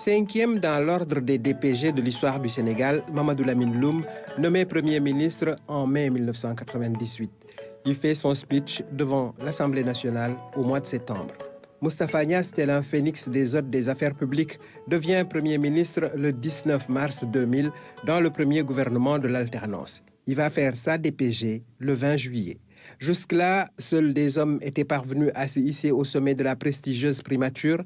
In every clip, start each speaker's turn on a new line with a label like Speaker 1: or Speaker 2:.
Speaker 1: Cinquième dans l'ordre des DPG de l'histoire du Sénégal, Mamadou Lamine Loum, nommé Premier ministre en mai 1998. Il fait son speech devant l'Assemblée nationale au mois de septembre. Moustapha Niasse, tel un phénix des hôtes des affaires publiques, devient Premier ministre le 19 mars 2000 dans le premier gouvernement de l'alternance. Il va faire sa DPG le 20 juillet. Jusque-là, seuls des hommes étaient parvenus à se hisser au sommet de la prestigieuse primature.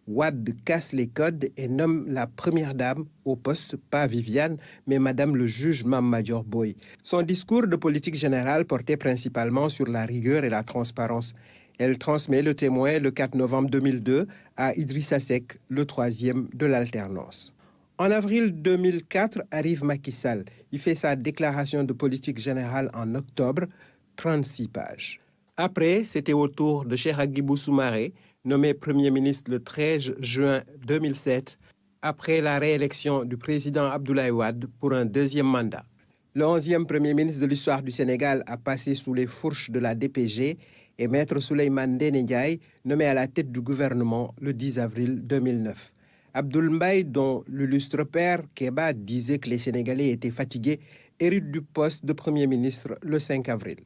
Speaker 1: Wade casse les codes et nomme la première dame au poste, pas Viviane, mais Madame le juge Mame Madior Boye. Son discours de politique générale portait principalement sur la rigueur et la transparence. Elle transmet le témoin le 4 novembre 2002 à Idrissa Seck, le troisième de l'alternance. En avril 2004 arrive Macky Sall. Il fait sa déclaration de politique générale en octobre, 36 pages. Après, c'était au tour de Cheikh Agibou Soumaré, nommé Premier ministre le 13 juin 2007, après la réélection du président Abdoulaye Wade pour un deuxième mandat. Le 11e Premier ministre de l'histoire du Sénégal a passé sous les fourches de la DPG et Maître Souleymane Ndéné Ndiaye, nommé à la tête du gouvernement le 10 avril 2009. Abdoul Mbaye, dont l'illustre père Kéba disait que les Sénégalais étaient fatigués, hérite du poste de Premier ministre le 5 avril.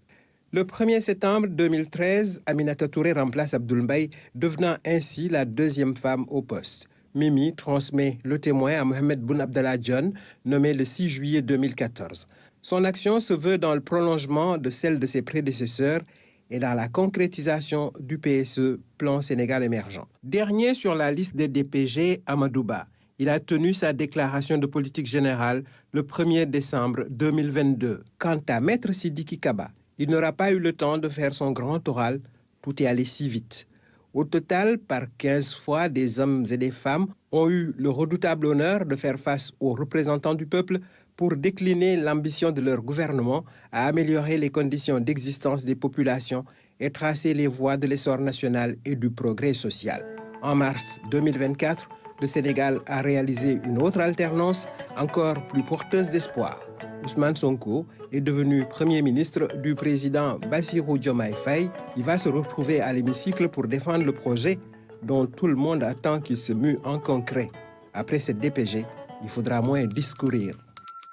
Speaker 1: Le 1er septembre 2013, Aminata Touré remplace Abdoul Mbaye, devenant ainsi la deuxième femme au poste. Mimi transmet le témoin à Mohamed Boun Abdallah Dionne, nommé le 6 juillet 2014. Son action se veut dans le prolongement de celle de ses prédécesseurs et dans la concrétisation du PSE, Plan Sénégal émergent. Dernier sur la liste des DPG, Amadou Ba. Il a tenu sa déclaration de politique générale le 1er décembre 2022. Quant à Maître Sidiki Kaba, il n'aura pas eu le temps de faire son grand oral, tout est allé si vite. Au total, par 15 fois, des hommes et des femmes ont eu le redoutable honneur de faire face aux représentants du peuple pour décliner l'ambition de leur gouvernement à améliorer les conditions d'existence des populations et tracer les voies de l'essor national et du progrès social. En mars 2024, le Sénégal a réalisé une autre alternance encore plus porteuse d'espoir. Ousmane Sonko est devenu Premier ministre du président Bassirou Diomaye Faye. Il va se retrouver à l'hémicycle pour défendre le projet dont tout le monde attend qu'il se mue en concret. Après cette DPG, il faudra moins discourir.